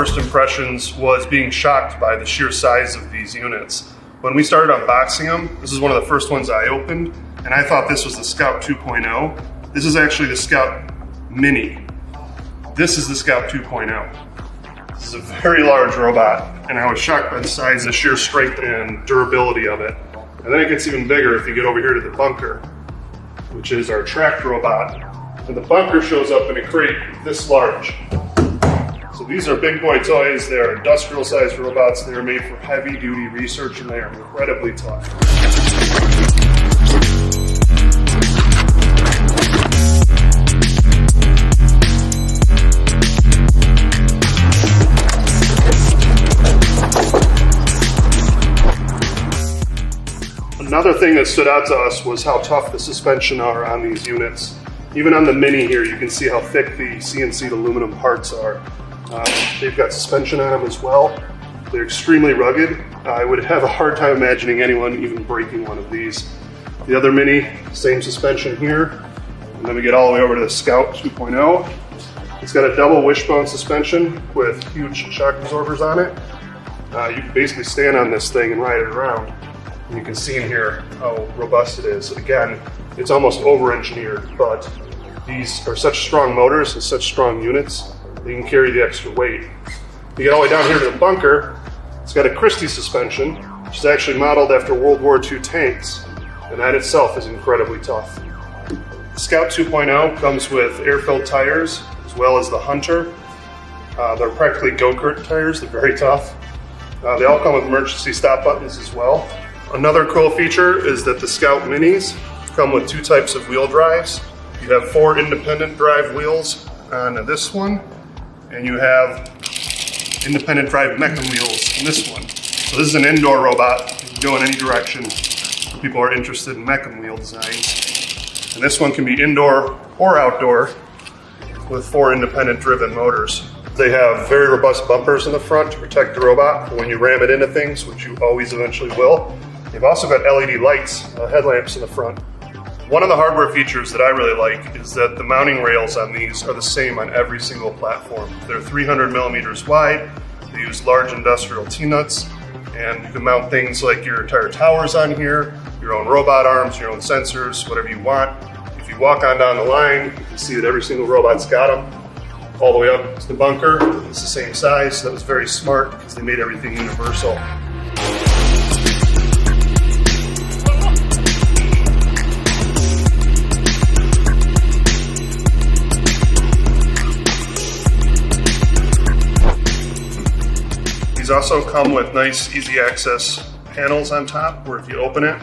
first impressions was being shocked by the sheer size of these units. When we started unboxing them, this is one of the first ones I opened, and I thought this was the Scout 2.0. This is actually the Scout Mini. This is the Scout 2.0. This is a very large robot, and I was shocked by the size, the sheer strength and durability of it. And then it gets even bigger if you get over here to the bunker, which is our tracked robot. And the bunker shows up in a crate this large. So these are big boy toys. They are industrial sized robots. They are made for heavy duty research and they are incredibly tough. Another thing that stood out to us was how tough the suspension are on these units. Even on the Mini here, you can see how thick the CNC'd aluminum parts are. They've got suspension on them as well. They're extremely rugged. I would have a hard time imagining anyone even breaking one of these. The other Mini, same suspension here. And then we get all the way over to the Scout 2.0. It's got a double wishbone suspension with huge shock absorbers on it. You can basically stand on this thing and ride it around. And you can see in here how robust it is. Again, it's almost over-engineered, but these are such strong motors and such strong units, they can carry the extra weight. You get all the way down here to the bunker, it's got a Christie suspension, which is actually modeled after World War II tanks, and that itself is incredibly tough. The Scout 2.0 comes with air-filled tires, as well as the Hunter. They're practically go-kart tires, they're very tough. They all come with emergency stop buttons as well. Another cool feature is that the Scout Minis come with two types of wheel drives. You have 4 independent drive wheels on this one, and you have independent drive Mecum wheels in this one. So this is an indoor robot. You can go in any direction if people are interested in Mecum wheel designs. And this one can be indoor or outdoor with 4 independent driven motors. They have very robust bumpers in the front to protect the robot for when you ram it into things, which you always eventually will. They've also got LED lights, headlamps in the front. One of the hardware features that I really like is that the mounting rails on these are the same on every single platform. They're 300 millimeters wide, they use large industrial T-nuts, and you can mount things like your entire towers on here, your own robot arms, your own sensors, whatever you want. If you walk on down the line, you can see that every single robot's got them. All the way up to the bunker, it's the same size, so that was very smart because they made everything universal. These also come with nice easy access panels on top where if you open it,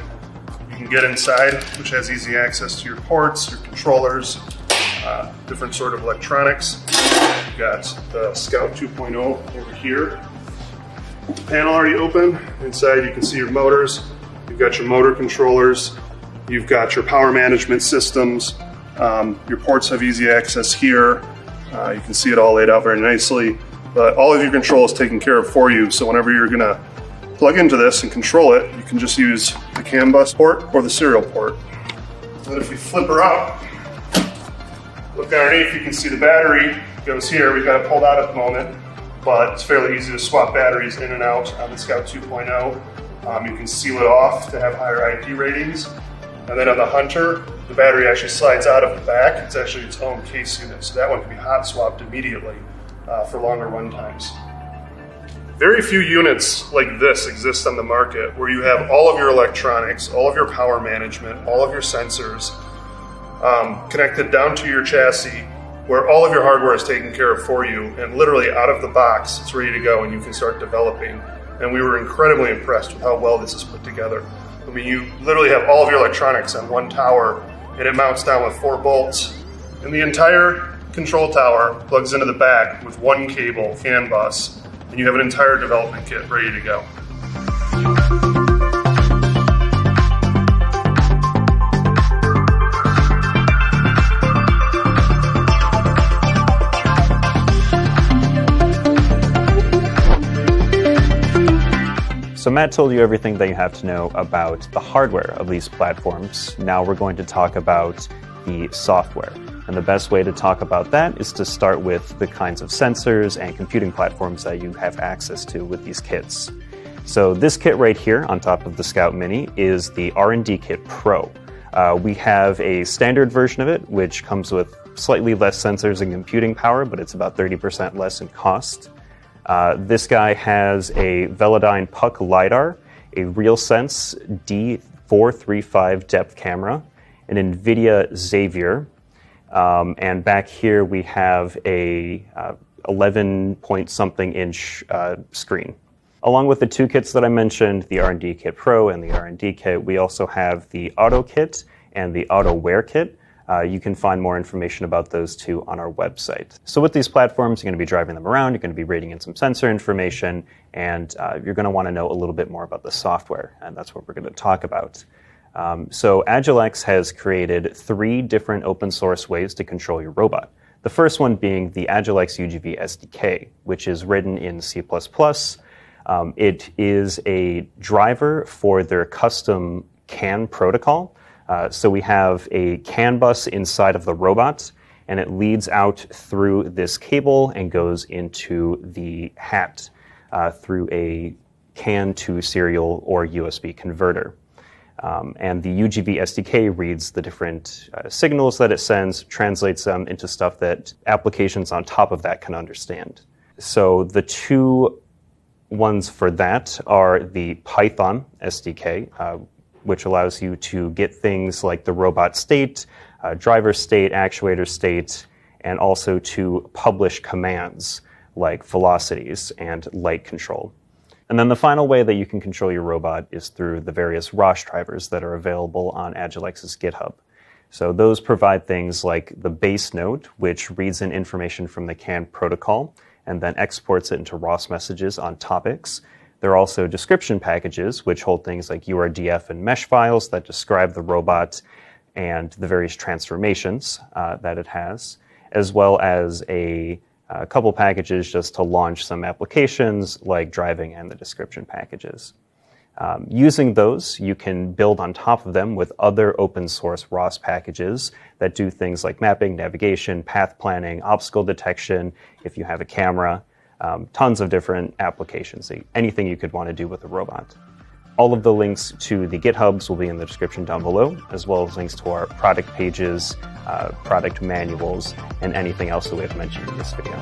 you can get inside, which has easy access to your ports, your controllers, different sort of electronics. You've got the Scout 2.0 over here. Panel already open. Inside you can see your motors. You've got your motor controllers. You've got your power management systems. Your ports have easy access here. You can see it all laid out very nicely. But all of your control is taken care of for you, so whenever you're going to plug into this and control it, you can just use the CAN bus port or the serial port. And if we flip her up, look underneath, you can see the battery goes here. We've got it pulled out at the moment, but it's fairly easy to swap batteries in and out on the Scout 2.0. You can seal it off to have higher IP ratings. And then on the Hunter, the battery actually slides out of the back. It's actually its own case unit, so that one can be hot swapped immediately for longer run times. Very few units like this exist on the market where you have all of your electronics, all of your power management, all of your sensors connected down to your chassis, where all of your hardware is taken care of for you, and literally out of the box, it's ready to go and you can start developing. And we were incredibly impressed with how well this is put together. I mean, you literally have all of your electronics on one tower, and it mounts down with 4 bolts. And the entire control tower plugs into the back with 1 cable, CAN bus, and you have an entire development kit ready to go. So Matt told you everything that you have to know about the hardware of these platforms. Now we're going to talk about the software. And the best way to talk about that is to start with the kinds of sensors and computing platforms that you have access to with these kits. So this kit right here on top of the Scout Mini is the R&D Kit Pro. We have a standard version of it, which comes with slightly less sensors and computing power, but it's about 30% less in cost. This guy has a Velodyne Puck LiDAR, a RealSense D435 depth camera, an NVIDIA Xavier, and back here we have a 11-point-something inch screen. Along with the two kits that I mentioned, the R&D Kit Pro and the R&D Kit, we also have the Auto Kit and the AutoWare Kit. You can find more information about those two on our website. So with these platforms, you're going to be driving them around, you're going to be reading in some sensor information, and you're going to want to know a little bit more about the software, and that's what we're going to talk about. So AgileX has created 3 different open source ways to control your robot. The first one being the AgileX UGV SDK, which is written in C++. It is a driver for their custom CAN protocol. So we have a CAN bus inside of the robot, and it leads out through this cable and goes into the hat through a CAN to serial or USB converter. And the UGV SDK reads the different signals that it sends, translates them into stuff that applications on top of that can understand. So the two ones for that are the Python SDK, which allows you to get things like the robot state, driver state, actuator state, and also to publish commands like velocities and light control. And then the final way that you can control your robot is through the various ROS drivers that are available on AgileX's GitHub. So those provide things like the base node, which reads in information from the CAN protocol and then exports it into ROS messages on topics. There are also description packages, which hold things like URDF and mesh files that describe the robot and the various transformations that it has, as well as a couple packages just to launch some applications like driving and the description packages. Using those, you can build on top of them with other open source ROS packages that do things like mapping, navigation, path planning, obstacle detection, if you have a camera, tons of different applications, anything you could want to do with a robot. All of the links to the GitHubs will be in the description down below, as well as links to our product pages, product manuals, and anything else that we have mentioned in this video.